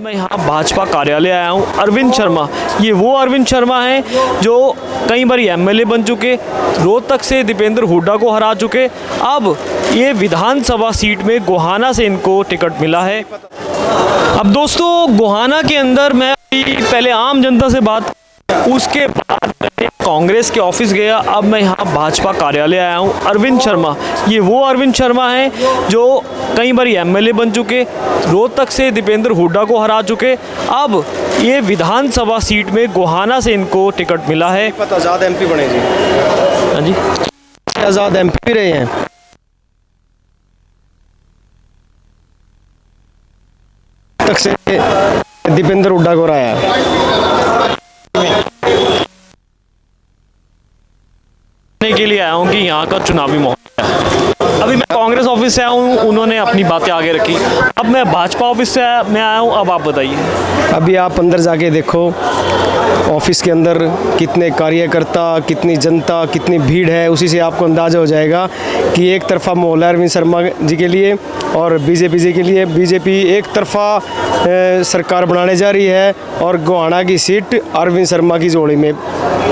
मैं यहाँ भाजपा कार्यालय आया हूँ। अरविंद शर्मा, ये वो अरविंद शर्मा हैं जो कई बार एमएलए बन चुके, रोहतक से दीपेंद्र हुड्डा को हरा चुके। अब ये विधानसभा सीट में गोहाना से इनको टिकट मिला है। अब दोस्तों, गोहाना के अंदर मैं पहले आम जनता से बात, उसके बाद कांग्रेस के ऑफिस गया। अब मैं यहाँ भाजपा कार्यालय आया हूँ। अरविंद शर्मा, ये वो अरविंद शर्मा हैं जो कई बार एमएलए बन चुके, रोहतक से दीपेंद्र हुड्डा को हरा चुके। अब ये विधानसभा सीट में गोहाना से इनको टिकट मिला है। आज़ाद एमपी बने जी। हाँ जी, आज़ाद एमपी रहे हैं। तक से दीपेंद्र हुड्डा को हराया के लिए आया हूँ कि यहाँ का चुनावी माहौल है। अभी मैं कांग्रेस ऑफिस से आया हूँ, उन्होंने अपनी बातें आगे रखी। अब मैं भाजपा ऑफिस से मैं आया हूँ। अब आप बताइए। अभी आप अंदर जाके देखो ऑफिस के अंदर कितने कार्यकर्ता, कितनी जनता, कितनी भीड़ है, उसी से आपको अंदाज़ा हो जाएगा कि एक तरफा माहौल है अरविंद शर्मा जी के लिए और बीजेपी जी के लिए। बीजेपी एक तरफा सरकार बनाने जा रही है और गोहाना की सीट अरविंद शर्मा की जोड़ी में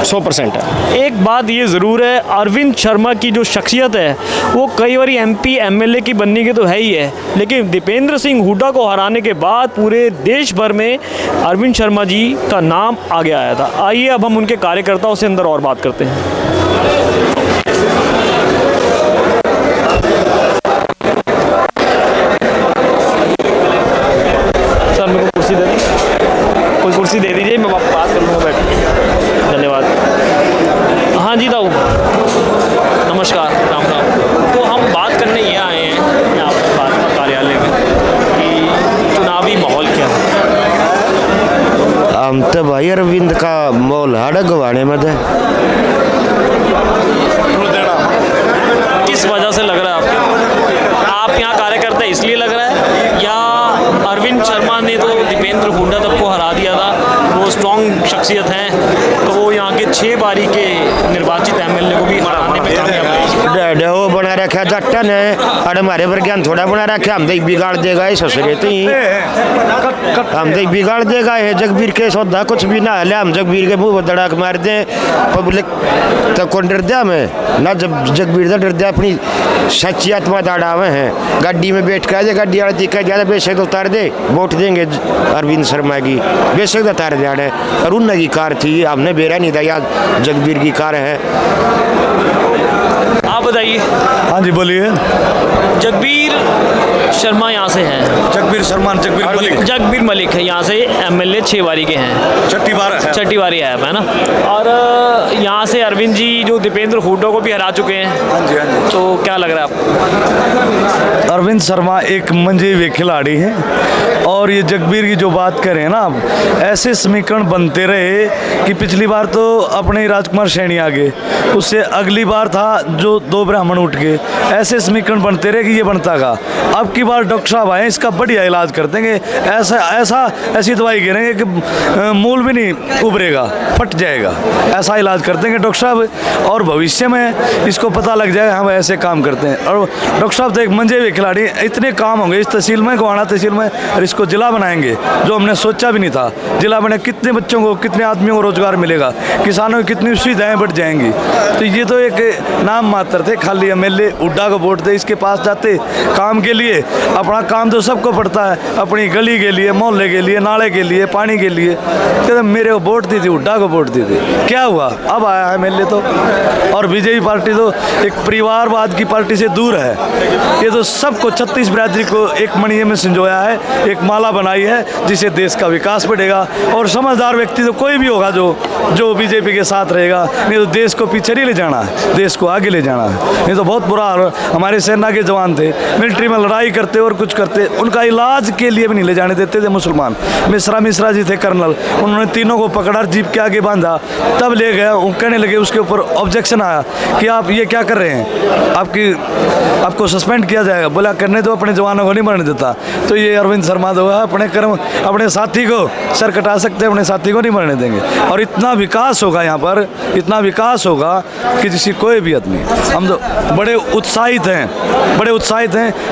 100% है। एक बात ये ज़रूर है, अरविंद शर्मा की जो शख्सियत है वो कई बार एमपी एमएलए की बनने की तो है ही है, लेकिन दीपेंद्र सिंह हुड्डा को हराने के बाद पूरे देश भर में अरविंद शर्मा जी का नाम आगे आया था। आइए अब हम उनके कार्यकर्ताओं से अंदर और बात करते हैं। सर, मेरे को कुर्सी दे दीजिए, कोई कुर्सी दे दीजिए, मैं बात कर लूँगा बैठ। धन्यवाद। हाँ जी ताऊ, नमस्कार, राम राम। तो हम बात करने ये आए हैं यहाँ पर भाजपा कार्यालय में कि चुनावी माहौल क्या है। हम तो भाई अरविंद का माहौल हाड़ा गवाने में है। किस वजह से लग रहा है आपको? आप यहाँ कार्यकर्ता इसलिए लग रहा है या अरविंद शर्मा ने तो दीपेंद्र हुड्डा तक को हरा दिया था, वो स्ट्रॉन्ग शख्सियत हैं, तो वो यहाँ के 6 बारी के निर्वाचित एमएलए को भी हराने में कामयाब रहे। वो बना रखा जट्टन है और हमारे पर ज्ञान थोड़ा बना रखा, हम देख बिगाड़ देगा ये ससुरे तो ही हम देख बिगाड़ देगा। है जगबीर के सौदा कुछ भी ना हले, हम जगबीर के मुंह धड़ाक मार दें पब्लिक तो कौन डर दिया हमें ना। जब जगबीर तो डर दिया अपनी सच्ची आत्मा दाड़ा हुए हैं। गाड़ी में बैठ कर गाड़ी वाला दिखा ज़्यादा बेशक तो उतार दे, वोट देंगे अरविंद शर्मा की, बेशक तो उतार दिया है। और उन की कार थी, हमने बेरा नहीं था, याद जगबीर की कार है। आप बताइए। हाँ जी बोलिए। जगबीर शर्मा यहाँ से हैं। जगबीर मलिक है, यहाँ से एमएलए 6 बारी के हैं, छठी बारी है ना। और यहाँ से अरविंद जी जो दीपेंद्र हुड्डा को भी हरा चुके हैं। हाँ जी। तो क्या लग रहा है आपको? अरविंद शर्मा एक मंजे हुए खिलाड़ी हैं और ये जगबीर की जो बात करें ना, ऐसे समीकरण बनते रहे कि पिछली बार तो अपने राजकुमार सैनी आ गए, उससे अगली बार था जो 2 ब्राह्मण उठ गए, ऐसे समीकरण बनते रहे कि ये बनता का। अब की बार डॉक्टर साहब आए, इसका बढ़िया इलाज कर देंगे। ऐसी दवाई गिरेंगे कि मूल भी नहीं उभरेगा, फट जाएगा, ऐसा इलाज कर देंगे डॉक्टर साहब। और भविष्य में इसको पता लग जाएगा हम ऐसे काम करते हैं। और डॉक्टर साहब तो एक मंजे हुए खिलाड़ी, इतने काम होंगे इस तहसील में, गोहाना तहसील में, और इसको जिला बनाएंगे जो हमने सोचा भी नहीं था। जिला बने, कितने बच्चों को, कितने आदमियों को रोजगार मिलेगा, किसानों की कितनी सुविधाएं बढ़ जाएंगी। तो ये तो एक नाम मात्र थे, खाली एमएलए हुड्डा को वोट दे, इसके पास जाते काम के लिए। अपना काम तो सबको पड़ता है, अपनी गली के लिए, मोहल्ले के लिए, नाले के लिए, पानी के लिए। कहते मेरे को वोट दी थी, हुड्डा को वोट दी थी, क्या हुआ? अब आया है एमएलए तो। और बीजेपी पार्टी तो एक परिवारवाद की पार्टी से दूर है। ये तो सबको 36 बिरादरी को एक मणिये में संजोया है, एक माला बनाई है जिससे देश का विकास बढ़ेगा। और समझदार व्यक्ति तो कोई भी होगा जो बीजेपी के साथ रहेगा, नहीं तो देश को पीछे नहीं ले जाना है, देश को आगे ले जाना है। नहीं तो बहुत बुरा हाल। हमारे सेना के जवान थे, मिलिट्री में लड़ाई करते और कुछ करते, उनका इलाज के लिए भी नहीं ले जाने देते थे मुसलमान। मिश्रा जी थे कर्नल, उन्होंने तीनों को पकड़ा, जीप के आगे बांधा, तब ले गया। वो कहने लगे, उसके ऊपर ऑब्जेक्शन आया कि आप ये क्या कर रहे हैं, आपको सस्पेंड किया जाएगा। बोला करने दो, अपने जवानों को नहीं मरने देता। तो ये अरविंद शर्मा तो अपने साथी को सर कटा सकते हैं, अपने साथी को नहीं मरने देंगे। और इतना विकास होगा यहाँ पर, इतना विकास होगा कि जिसकी कोई भी हद नहीं। हम तो बड़े उत्साहित हैं,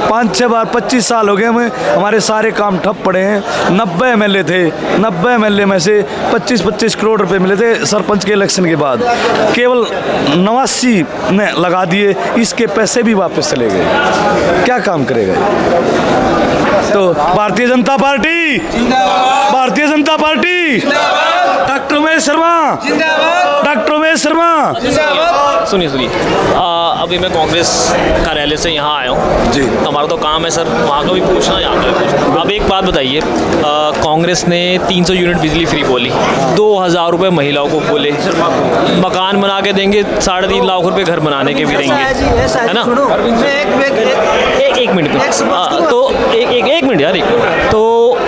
5-6 बार बार 25 साल हो गए हमें, हमारे सारे काम ठप पड़े हैं। 90 MLA थे, 90 MLA में से 25-25 करोड़ रुपए मिले थे सरपंच के इलेक्शन के बाद, केवल 89 ने लगा दिए, इसके पैसे भी वापस चले गए। क्या काम करेगा? तो Bharatiya Janata party, Bharatiya Janata party, doctor Umesh Sharma, doctor Umesh Sharma. सुनिए सुनिए, अभी मैं कांग्रेस कार्यालय से यहाँ आया हूँ जी। तो हमारा तो काम है सर वहाँ का भी पूछना, यहाँ का भी पूछना। अब एक बात बताइए, कांग्रेस ने 300 यूनिट बिजली फ्री बोली, 2000 रुपये महिलाओं को बोले, मकान बना के देंगे, 3.5 लाख रुपए घर बनाने के भी देंगे, है ना? एक मिनट तो एक मिनट यार, तो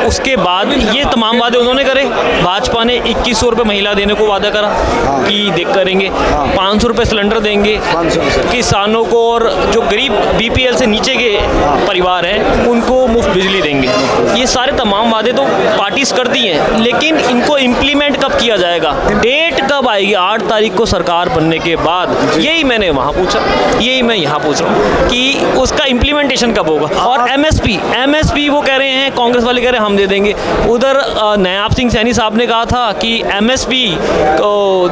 उसके बाद ये तमाम वादे उन्होंने करे। भाजपा ने 2100 रुपये महिला देने को वादा करा कि देख करेंगे, 500 रुपये सिलेंडर देंगे किसानों को, और जो गरीब BPL से नीचे के परिवार हैं उनको मुफ्त बिजली देंगे। ये सारे तमाम वादे तो पार्टीज करती हैं, लेकिन इनको इम्प्लीमेंट कब किया जाएगा, डेट कब आएगी? 8 तारीख को सरकार बनने के बाद, यही मैंने वहाँ पूछा, यही मैं यहाँ पूछ रहा हूँ कि उसका इम्प्लीमेंटेशन कब होगा। और MSP वो कह रहे हैं, कांग्रेस वाले कह रहे हैं हम दे देंगे। उधर नयाब सिंह सैनी साहब ने कहा था कि MSP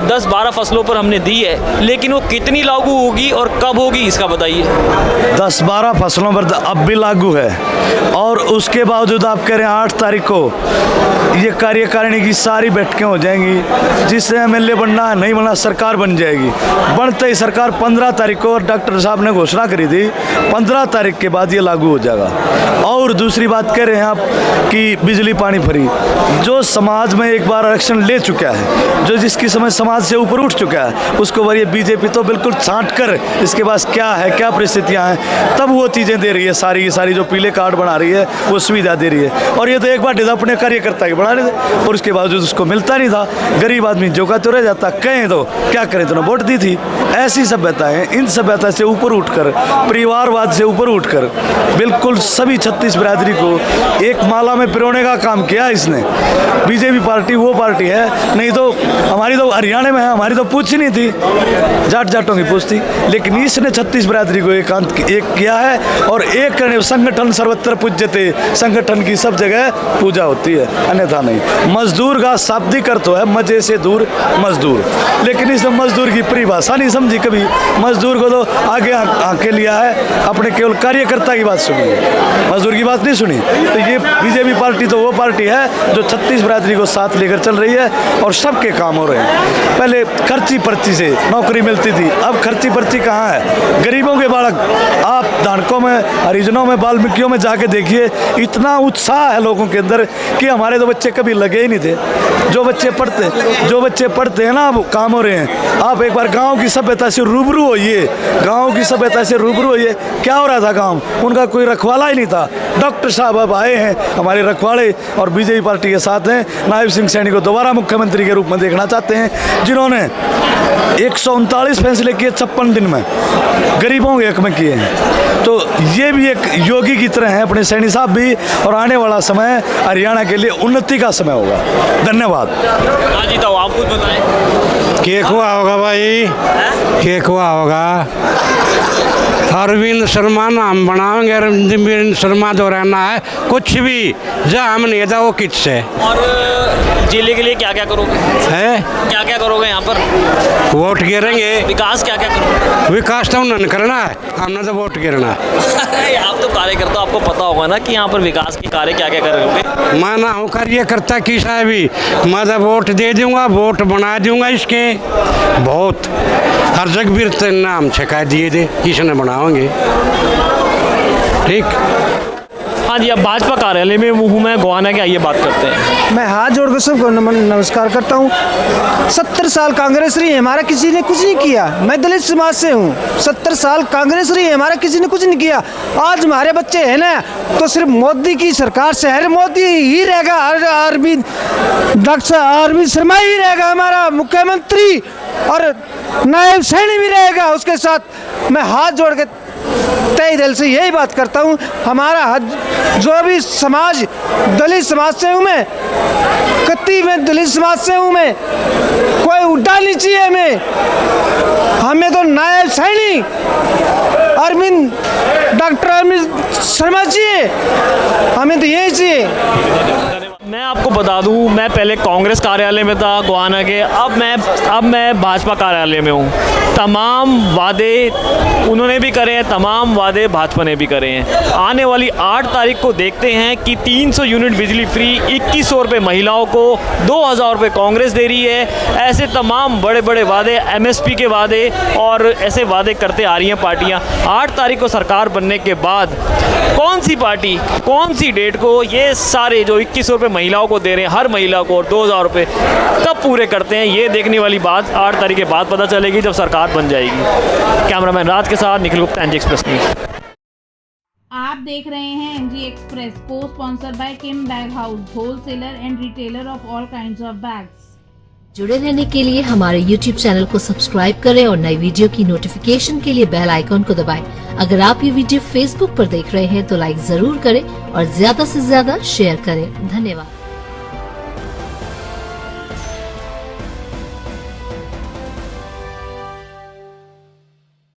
10-12 फसलों पर हमने दी है, लेकिन वो कितनी लागू होगी और कब होगी इसका बताइए। 10-12 फसलों पर अब भी लागू है, और उसके बावजूद आप कह रहे हैं 8 तारीख को ये कार्यकारिणी की सारी बैठकें हो जाएंगी, जिससे MLA बनना नहीं बनना सरकार बन जाएगी। बनते ही सरकार 15 तारीख को, डॉक्टर साहब ने घोषणा करी थी 15 तारीख के बाद ये लागू हो जाएगा। और दूसरी बात कह रहे हैं आप कि बिजली पानी फ्री, जो समाज में एक बार आरक्षण ले चुका है, जो जिसकी समय समाज से ऊपर उठ चुका है, उसको वही BJP तो बिल्कुल छांट कर इसके पास क्या है, क्या परिस्थितियां हैं, तब वो चीज़ें दे रही है, सारी सारी जो पीले कार्ड बना रही है वो सुविधा दे रही है। और ये तो एक बार अपने कार्यकर्ता के बना रहे थे, और उसके बावजूद उसको मिलता नहीं था। गरीब आदमी जो का तो रह जाता। कहें तो क्या करें, तो वोट दी थी। ऐसी सभ्यता है, इन सभ्यता से ऊपर उठकर, परिवारवाद से ऊपर उठकर, बिल्कुल सभी 36 बिरादरी को एक माला में पिरोने का काम किया इसने। BJP पार्टी वो पार्टी है, नहीं तो हमारी तो हरियाणा में है, हमारी तो पूछ ही नहीं थी, जाटों की पूछ थी, लेकिन इसने 36 बिरादरी को एक किया है। और एक संगठन सर्वत्र पूज्यते, संगठन की सब जगह पूजा होती है, अन्यथा नहीं। मजदूर का शाब्दिक अर्थ है मजे से दूर मजदूर, लेकिन इसने मजदूर की परिभाषा नहीं समझी कभी। मजदूर को तो आगे आके लिया है, अपने केवल कार्यकर्ता की बात सुनी है, मजदूर की बात नहीं सुनी। तो ये BJP पार्टी तो वो पार्टी है जो 36 बिरादरी को साथ लेकर चल रही है, और सबके काम हो रहे हैं। पहले खर्ची पर्ची से नौकरी मिलती थी, अब खर्ची पर्ची कहाँ है? गरीबों के बालक, आप धानकों में, हरिजनों में, वाल्मीकियों में जाके देखिए, इतना उत्साह है लोगों के अंदर कि हमारे तो बच्चे कभी लगे ही नहीं थे। जो बच्चे पढ़ते हैं ना, अब काम हो रहे हैं। आप एक बार गांव की सभ्यता से रूबरू होइए, गांव की सभ्यता से रूबरू होइए, क्या हो रहा था गांव, उनका कोई रखवाला ही नहीं था। डॉक्टर साहब अब आए हैं हमारे रखवाले, और BJP पार्टी के साथ हैं। नायब सिंह सैनी को दोबारा मुख्यमंत्री के रूप में देखना चाहते हैं, जिन्होंने 139 फैसले किए 56 दिन में, गरीबों के हक में किए हैं। तो ये भी एक योगी की तरह है अपने सैनी साहब भी, और आने वाला समय हरियाणा के लिए उन्नति का समय होगा। धन्यवाद। हाँ जी, तो आप कुछ बताएं। केक हुआ होगा भाई, केक हुआ होगा। अरविंद शर्मा नाम बनाओगे, अरविंद शर्मा दोहराना है, कुछ भी जहाँ हम नहीं था वो किस है। और जिले के लिए क्या क्या करोगे, है क्या क्या करोगे यहाँ पर? वोट गिरेंगे, विकास क्या क्या करोगे? विकास तो उन्होंने करना है, हमने तो वोट गिरना है। आप तो कार्यकर्ता, आपको पता होगा ना कि यहाँ पर विकास के कार्य क्या क्या करोगे। मैं ना हूँ कार्यकर्ता की साहब भी, मैं तो वोट दे दूंगा, वोट बना दूंगा इसके। बहुत हर जगबीर नाम शिकायत दिए थे, किसने बनाओगे, ठीक। हाँ जी, अब भाजपा कार्यालय में हूँ मैं, गोहाना के, आइए बात करते हैं। मैं हाथ जोड़कर सबको नमस्कार करता हूँ। 70 साल कांग्रेस रही है, हमारा किसी ने कुछ नहीं किया। मैं दलित समाज से हूँ, 70 साल कांग्रेस रही है, हमारा किसी ने कुछ नहीं किया। आज हमारे बच्चे हैं ना, तो सिर्फ मोदी की सरकार से है, मोदी ही रहेगा, अरविंद डॉक्टर अरविंद शर्मा ही रहेगा हमारा मुख्यमंत्री, और नायब सैनी भी रहेगा उसके साथ। मैं हाथ जोड़ के तय दिल से यही बात करता हूँ, हमारा जो भी समाज, दलित समाज से हूँ मैं, कत्ती में दलित समाज से हूँ मैं, कोई उड्डा नहीं चाहिए हमें तो नायब सैनी अरविंद, डॉक्टर अरविंद शर्मा चाहिए, हमें तो यही चाहिए। मैं आपको बता दूं, मैं पहले कांग्रेस कार्यालय में था गोहाना के, अब मैं भाजपा कार्यालय में हूं। तमाम वादे उन्होंने भी करे हैं, तमाम वादे भाजपा ने भी करे हैं। आने वाली 8 तारीख को देखते हैं कि 300 यूनिट बिजली फ्री, 2100 रुपये महिलाओं को, 2000 रुपये कांग्रेस दे रही है। ऐसे तमाम बड़े बड़े वादे, MSP के वादे और ऐसे वादे करते आ रही हैं पार्टियाँ। 8 तारीख को सरकार बनने के बाद कौन सी पार्टी कौन सी डेट को ये सारे जो 2100 रुपये महिलाओं को दे रहे हैं, हर महिला को, और 2000 रुपये कब पूरे करते हैं, ये देखने वाली बात 8 तारीख के बाद पता चलेगी जब सरकार बन जाएगी। कैमरामैन राज के साथ Nikhil Gupta, NG express news. आप देख रहे हैं NG एक्सप्रेस, को sponsored by Kim bag house, wholesaler and retailer of all kinds of bags. जुड़े रहने के लिए हमारे YouTube चैनल को सब्सक्राइब करें और नई वीडियो की नोटिफिकेशन के लिए बेल आइकॉन को दबाएं। अगर आप ये वीडियो Facebook पर देख रहे हैं तो लाइक जरूर करें और ज्यादा से ज्यादा शेयर करें। धन्यवाद।